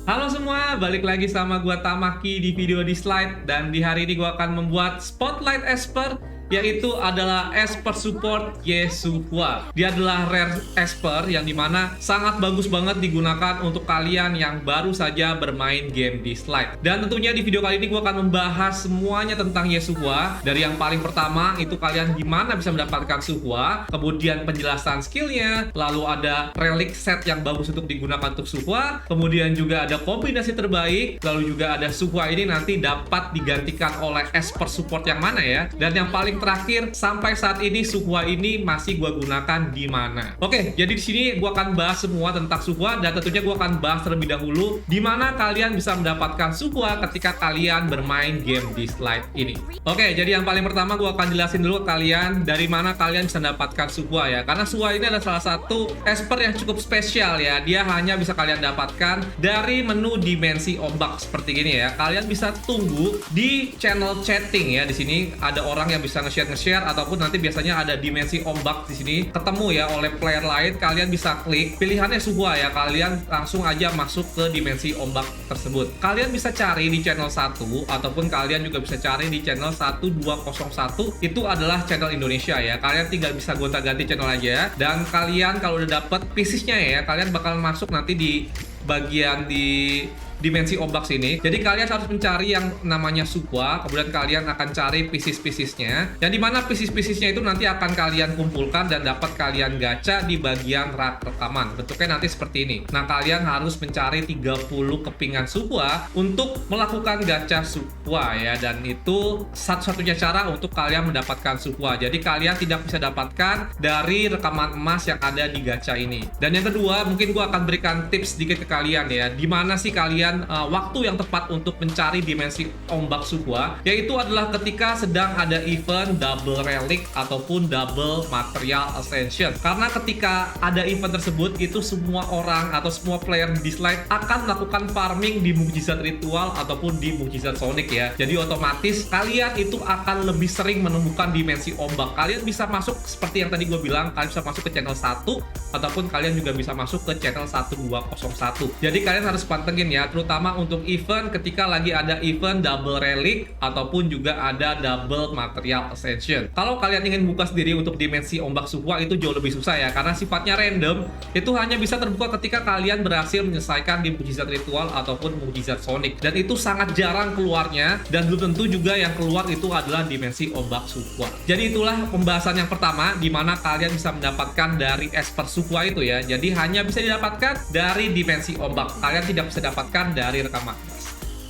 Halo semua, balik lagi sama gua Tamaki di video di slide. Dan di hari ini gua akan membuat Spotlight Esper, yaitu adalah Esper Support Yeshua. Dia adalah rare Esper yang dimana sangat bagus banget digunakan untuk kalian yang baru saja bermain game di slide. Dan tentunya di video kali ini gua akan membahas semuanya tentang Yeshua. Dari yang paling pertama itu kalian gimana bisa mendapatkan Suhua, kemudian penjelasan skillnya, lalu ada relic set yang bagus untuk digunakan untuk Suhua, kemudian juga ada kombinasi terbaik, lalu juga ada Suhua ini nanti dapat digantikan oleh Esper Support yang mana ya. Dan yang paling terakhir, sampai saat ini Suhua ini masih gua gunakan di mana. Oke, jadi di sini gua akan bahas semua tentang Suhua, dan tentunya gua akan bahas terlebih dahulu di mana kalian bisa mendapatkan Suhua ketika kalian bermain game di slide ini. Oke, jadi yang paling pertama gua akan jelasin dulu ke kalian dari mana kalian bisa mendapatkan Suhua ya. Karena Suhua ini adalah salah satu Esper yang cukup spesial ya. Dia hanya bisa kalian dapatkan dari menu dimensi ombak seperti ini ya. Kalian bisa tunggu di channel chatting ya. Di sini ada orang yang bisa nge-share ataupun nanti biasanya ada dimensi ombak di sini ketemu ya oleh player lain. Kalian bisa klik pilihannya Suhua ya. Kalian langsung aja masuk ke dimensi ombak tersebut. Kalian bisa cari di channel 1 ataupun kalian juga bisa cari di channel 1201. Itu adalah channel Indonesia ya. Kalian tinggal bisa gonta-ganti channel aja, dan kalian kalau udah dapet piecesnya ya, kalian bakal masuk nanti di bagian di dimensi ombak sini. Jadi kalian harus mencari yang namanya Suhua, kemudian kalian akan cari pieces-piecesnya, yang dimana pieces-piecesnya itu nanti akan kalian kumpulkan dan dapat kalian gacha di bagian rak rekaman. Bentuknya nanti seperti ini. Nah, kalian harus mencari 30 kepingan Suhua untuk melakukan gacha Suhua ya, dan itu satu-satunya cara untuk kalian mendapatkan Suhua. Jadi kalian tidak bisa dapatkan dari rekaman emas yang ada di gacha ini. Dan yang kedua, mungkin gua akan berikan tips sedikit ke kalian ya, dimana sih kalian waktu yang tepat untuk mencari dimensi ombak Suhua, yaitu adalah ketika sedang ada event double relic ataupun double material ascension. Karena ketika ada event tersebut, itu semua orang atau semua player di slide akan melakukan farming di mukjizat ritual ataupun di mukjizat sonic ya. Jadi otomatis kalian itu akan lebih sering menemukan dimensi ombak. Kalian bisa masuk seperti yang tadi gue bilang, kalian bisa masuk ke channel 1 ataupun kalian juga bisa masuk ke channel 1201. Jadi kalian harus pantengin ya, terutama untuk event ketika lagi ada event double relic ataupun juga ada double material ascension. Kalau kalian ingin buka sendiri untuk dimensi ombak Suhua, itu jauh lebih susah ya, karena sifatnya random. Itu hanya bisa terbuka ketika kalian berhasil menyelesaikan di mukjizat ritual ataupun mukjizat sonic, dan itu sangat jarang keluarnya, dan belum tentu juga yang keluar itu adalah dimensi ombak Suhua. Jadi itulah pembahasan yang pertama, di mana kalian bisa mendapatkan dari Esper Suhua itu ya. Jadi hanya bisa didapatkan dari dimensi ombak, kalian tidak bisa dapatkan dari rekaman.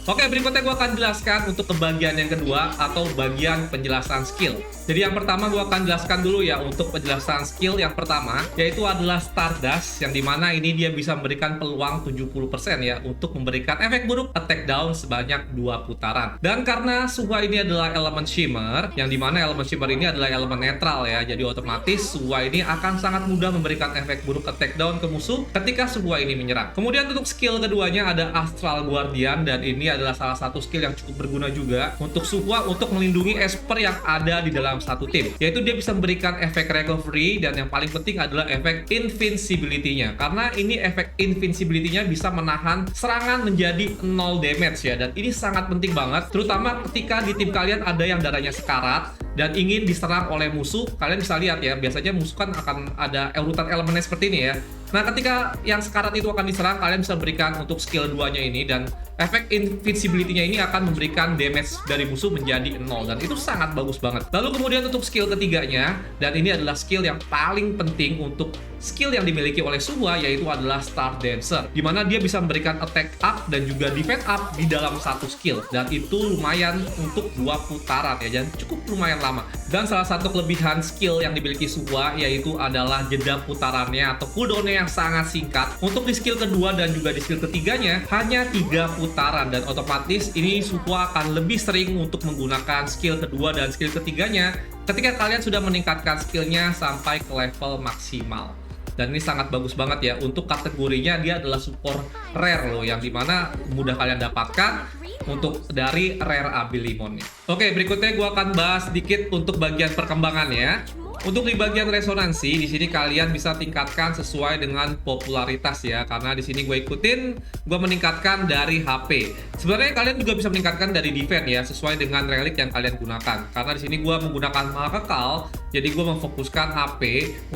Oke, berikutnya gue akan jelaskan untuk ke bagian yang kedua atau bagian penjelasan skill. Jadi yang pertama gue akan jelaskan dulu ya untuk penjelasan skill yang pertama, yaitu adalah Stardust, yang dimana ini dia bisa memberikan peluang 70% ya untuk memberikan efek buruk attack down sebanyak 2 putaran. Dan karena Suhua ini adalah elemen shimmer, yang dimana elemen shimmer ini adalah elemen netral ya, jadi otomatis Suhua ini akan sangat mudah memberikan efek buruk attack down ke musuh ketika Suhua ini menyerang. Kemudian untuk skill keduanya ada Astral Guardian, dan ini adalah salah satu skill yang cukup berguna juga untuk Suhua untuk melindungi Esper yang ada di dalam satu tim, yaitu dia bisa memberikan efek recovery, dan yang paling penting adalah efek invincibility-nya, karena ini efek invincibility-nya bisa menahan serangan menjadi 0 damage ya, dan ini sangat penting banget terutama ketika di tim kalian ada yang darahnya sekarat dan ingin diserang oleh musuh. Kalian bisa lihat ya, biasanya musuh kan akan ada urutan elemennya seperti ini ya. Nah, ketika yang sekarat itu akan diserang, kalian bisa berikan untuk skill 2-nya ini, dan efek invincibility-nya ini akan memberikan damage dari musuh menjadi 0, dan itu sangat bagus banget. Lalu kemudian untuk skill ketiganya, dan ini adalah skill yang paling penting untuk skill yang dimiliki oleh Suhua, yaitu adalah Star Dancer, dimana dia bisa memberikan attack up dan juga defense up di dalam satu skill, dan itu lumayan untuk 2 putaran ya, dan cukup lumayan lama. Dan salah satu kelebihan skill yang dimiliki Suhua yaitu adalah jeda putarannya atau cooldown-nya yang sangat singkat. Untuk di skill kedua dan juga di skill ketiganya hanya 3 putaran, dan otomatis ini Suhua akan lebih sering untuk menggunakan skill kedua dan skill ketiganya ketika kalian sudah meningkatkan skillnya sampai ke level maksimal. Dan ini sangat bagus banget ya, untuk kategorinya dia adalah support rare loh, yang dimana mudah kalian dapatkan untuk dari rare Abilimonnya. Oke, berikutnya gue akan bahas sedikit untuk bagian perkembangannya. Untuk di bagian resonansi, di sini kalian bisa tingkatkan sesuai dengan popularitas ya. Karena di sini gue ikutin, gue meningkatkan dari HP. Sebenarnya kalian juga bisa meningkatkan dari defense ya, sesuai dengan relik yang kalian gunakan. Karena di sini gue menggunakan maha kekal, jadi gue memfokuskan HP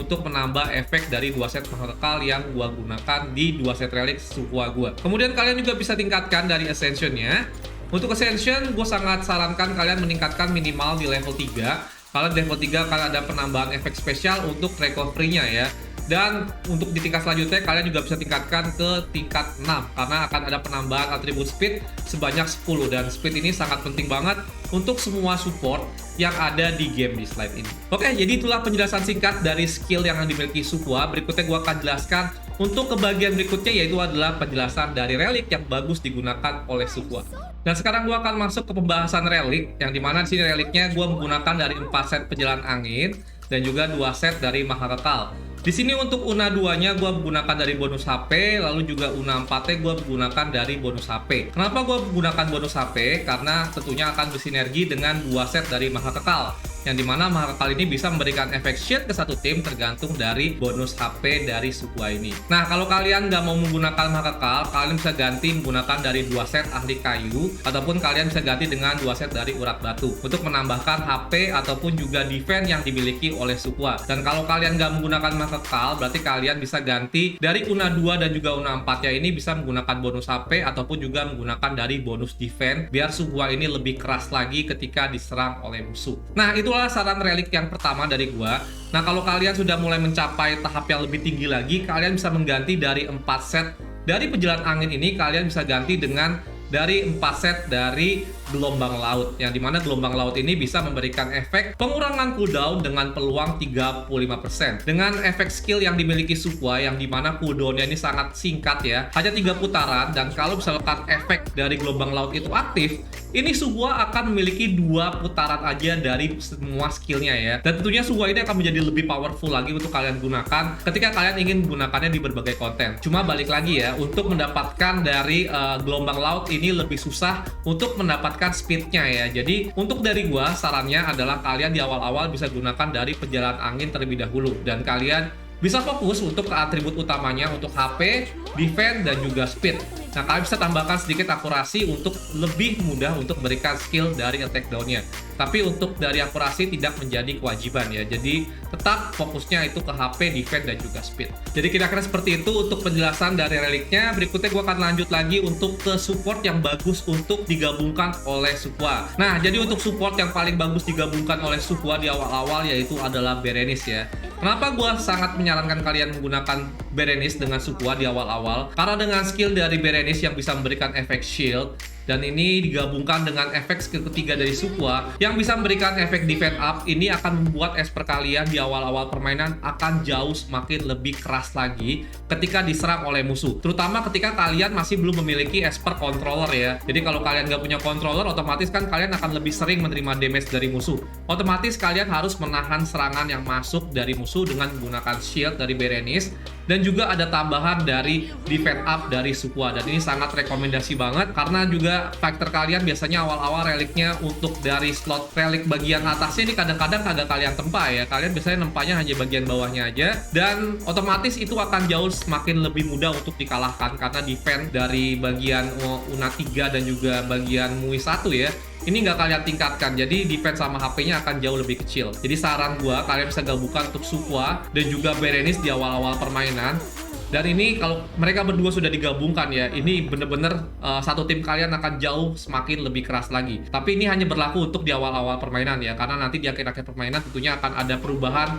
untuk menambah efek dari 2 set maha kekal yang gue gunakan di 2 set relik Suhua gue. Kemudian kalian juga bisa tingkatkan dari Ascension-nya. Untuk Ascension, gue sangat sarankan kalian meningkatkan minimal di level 3. Kalau di level 3 akan ada penambahan efek spesial untuk recovery-nya ya. Dan untuk di tingkat selanjutnya kalian juga bisa tingkatkan ke tingkat 6 karena akan ada penambahan atribut speed sebanyak 10, dan speed ini sangat penting banget untuk semua support yang ada di game di slide ini. Oke, jadi itulah penjelasan singkat dari skill yang dimiliki Suhua. Berikutnya gue akan jelaskan untuk ke bagian berikutnya, yaitu adalah penjelasan dari relik yang bagus digunakan oleh Suhua. Dan sekarang gue akan masuk ke pembahasan relik, yang dimana di sini reliknya gue menggunakan dari 4 set penjalan angin dan juga 2 set dari maha kekal. Di sini untuk Una 2-nya gue menggunakan dari bonus HP, lalu juga Una 4-nya gue menggunakan dari bonus HP. Kenapa gue menggunakan bonus HP? Karena tentunya akan bersinergi dengan 2 set dari maha kekal, yang dimana maha kekal ini bisa memberikan efek shield ke satu tim tergantung dari bonus HP dari Suhua ini. Nah, kalau kalian nggak mau menggunakan maha kekal, kalian bisa ganti menggunakan dari 2 set ahli kayu, ataupun kalian bisa ganti dengan 2 set dari urat batu untuk menambahkan HP ataupun juga defense yang dimiliki oleh Suhua. Dan kalau kalian nggak menggunakan maha kekal, berarti kalian bisa ganti dari Una 2 dan juga Una 4 ya, ini bisa menggunakan bonus HP ataupun juga menggunakan dari bonus defense biar Suhua ini lebih keras lagi ketika diserang oleh musuh. Nah, itulah saran relik yang pertama dari gua. Nah, kalau kalian sudah mulai mencapai tahap yang lebih tinggi lagi, kalian bisa mengganti dari 4 set dari penjalan angin ini, kalian bisa ganti dengan dari 4 set dari gelombang laut, yang dimana gelombang laut ini bisa memberikan efek pengurangan cooldown dengan peluang 35%. Dengan efek skill yang dimiliki Suhua, yang dimana cooldownnya ini sangat singkat ya, hanya 3 putaran, dan kalau misalkan efek dari gelombang laut itu aktif, ini Suhua akan memiliki 2 putaran aja dari semua skillnya ya. Dan tentunya Suhua ini akan menjadi lebih powerful lagi untuk kalian gunakan ketika kalian ingin menggunakannya di berbagai konten. Cuma balik lagi ya, untuk mendapatkan dari gelombang laut ini lebih susah untuk mendapatkan speednya ya. Jadi untuk dari gua, sarannya adalah kalian di awal-awal bisa gunakan dari penjalan angin terlebih dahulu, dan kalian bisa fokus untuk ke atribut utamanya untuk HP, defense, dan juga speed. Nah, kalian bisa tambahkan sedikit akurasi untuk lebih mudah untuk memberikan skill dari attack down-nya. Tapi untuk dari akurasi tidak menjadi kewajiban ya. Jadi tetap fokusnya itu ke HP, defense, dan juga speed. Jadi kira-kira seperti itu untuk penjelasan dari reliknya. Berikutnya gue akan lanjut lagi untuk ke support yang bagus untuk digabungkan oleh Suhua. Nah, jadi untuk support yang paling bagus digabungkan oleh Suhua di awal-awal yaitu adalah Berenice ya. Kenapa gue sangat menyarankan kalian menggunakan Berenice dengan Suhua di awal-awal? Karena dengan skill dari Berenice yang bisa memberikan efek shield, dan ini digabungkan dengan efek skill ketiga dari Suhua yang bisa memberikan efek defense up, ini akan membuat esper kalian di awal-awal permainan akan jauh semakin lebih keras lagi ketika diserang oleh musuh, terutama ketika kalian masih belum memiliki esper controller ya. Jadi kalau kalian nggak punya controller, otomatis kan kalian akan lebih sering menerima damage dari musuh. Otomatis kalian harus menahan serangan yang masuk dari musuh dengan menggunakan shield dari Berenice, dan juga ada tambahan dari defense up dari Suhua. Dan ini sangat rekomendasi banget karena juga factor kalian biasanya awal-awal reliknya untuk dari slot relik bagian atasnya ini kadang-kadang kagak kalian tempa ya. Kalian biasanya nempanya hanya bagian bawahnya aja, dan otomatis itu akan jauh semakin lebih mudah untuk dikalahkan karena defense dari bagian Una 3 dan juga bagian Mui 1 ya, ini nggak kalian tingkatkan, jadi defense sama HP-nya akan jauh lebih kecil. Jadi saran gua, kalian bisa gabungkan untuk Suhua dan juga Berenice di awal-awal permainan. Dan ini kalau mereka berdua sudah digabungkan ya, ini bener-bener satu tim kalian akan jauh semakin lebih keras lagi. Tapi ini hanya berlaku untuk di awal-awal permainan ya, karena nanti di akhir-akhir permainan tentunya akan ada perubahan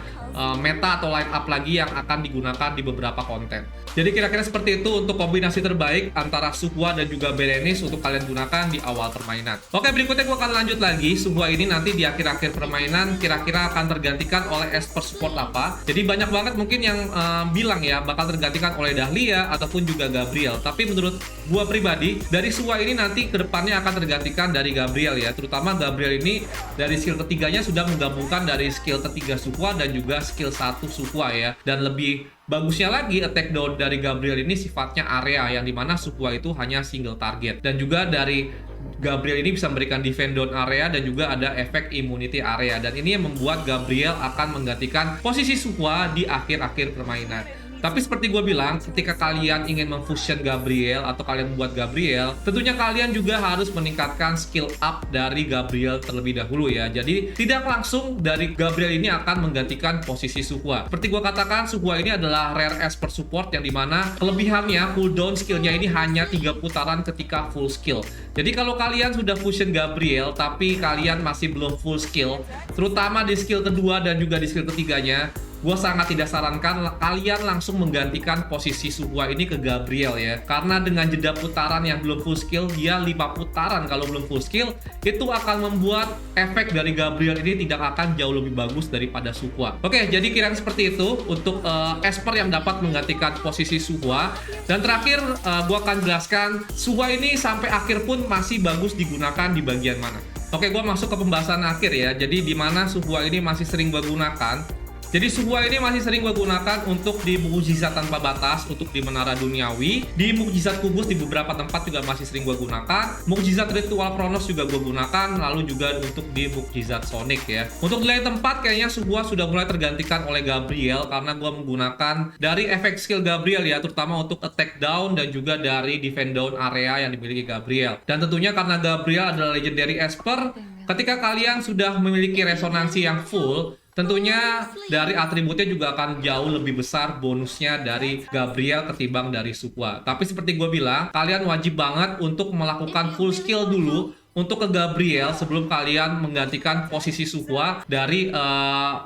meta atau line up lagi yang akan digunakan di beberapa konten. Jadi kira-kira seperti itu untuk kombinasi terbaik antara Suhua dan juga Berenice untuk kalian gunakan di awal permainan. Oke, berikutnya gue akan lanjut lagi. Suhua ini nanti di akhir-akhir permainan kira-kira akan tergantikan oleh esper support apa. Jadi banyak banget mungkin yang bilang ya bakal tergantikan oleh Dahlia ataupun juga Gabriel. Tapi menurut gue pribadi, dari Suhua ini nanti kedepannya akan tergantikan dari Gabriel ya. Terutama Gabriel ini dari skill ketiganya sudah menggabungkan dari skill ketiga Suhua dan juga skill 1 Suhua ya. Dan lebih Bagusnya lagi, attack down dari Gabriel ini sifatnya area, yang dimana Suhua itu hanya single target. Dan juga dari Gabriel ini bisa memberikan defend down area dan juga ada efek immunity area. Dan ini yang membuat Gabriel akan menggantikan posisi Suhua di akhir-akhir permainan. Tapi seperti gue bilang, ketika kalian ingin memfusion Gabriel atau kalian membuat Gabriel, tentunya kalian juga harus meningkatkan skill up dari Gabriel terlebih dahulu ya. Jadi tidak langsung dari Gabriel ini akan menggantikan posisi Suhua. Seperti gue katakan, Suhua ini adalah rare Esper support yang dimana kelebihannya cooldown skillnya ini hanya 3 putaran ketika full skill. Jadi kalau kalian sudah fusion Gabriel tapi kalian masih belum full skill, terutama di skill kedua dan juga di skill ketiganya, gue sangat tidak sarankan kalian langsung menggantikan posisi Suhua ini ke Gabriel ya. Karena dengan jeda putaran yang belum full skill, dia 5 putaran kalau belum full skill, itu akan membuat efek dari Gabriel ini tidak akan jauh lebih bagus daripada Suhua. Oke, jadi kira-kira seperti itu untuk Esper yang dapat menggantikan posisi Suhua. Dan terakhir, gue akan jelaskan Suhua ini sampai akhir pun masih bagus digunakan di bagian mana. Oke, gue masuk ke pembahasan akhir ya. Jadi di mana Suhua ini masih sering gue gunakan. Jadi Suhua ini masih sering gue gunakan untuk di mukjizat tanpa batas, untuk di menara duniawi, di mukjizat kubus di beberapa tempat juga masih sering gue gunakan, mukjizat ritual Kronos juga gue gunakan, lalu juga untuk di mukjizat Sonic ya. Untuk di lain tempat kayaknya Suhua sudah mulai tergantikan oleh Gabriel karena gue menggunakan dari efek skill Gabriel ya, terutama untuk attack down dan juga dari defend down area yang dimiliki Gabriel. Dan tentunya karena Gabriel adalah legendary Esper, ketika kalian sudah memiliki resonansi yang full, tentunya dari atributnya juga akan jauh lebih besar bonusnya dari Gabriel ketimbang dari Suhua. Tapi seperti gue bilang, kalian wajib banget untuk melakukan full skill dulu untuk ke Gabriel sebelum kalian menggantikan posisi Suhua dari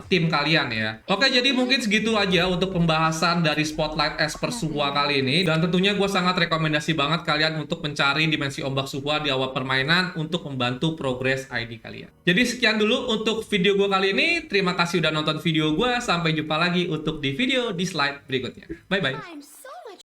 tim kalian ya. Oke, jadi mungkin segitu aja untuk pembahasan dari Spotlight Esper Suhua kali ini. Dan tentunya gue sangat rekomendasi banget kalian untuk mencari dimensi ombak Suhua di awal permainan untuk membantu progres ID kalian. Jadi sekian dulu untuk video gue kali ini. Terima kasih udah nonton video gue. Sampai jumpa lagi untuk di video di slide berikutnya. Bye-bye.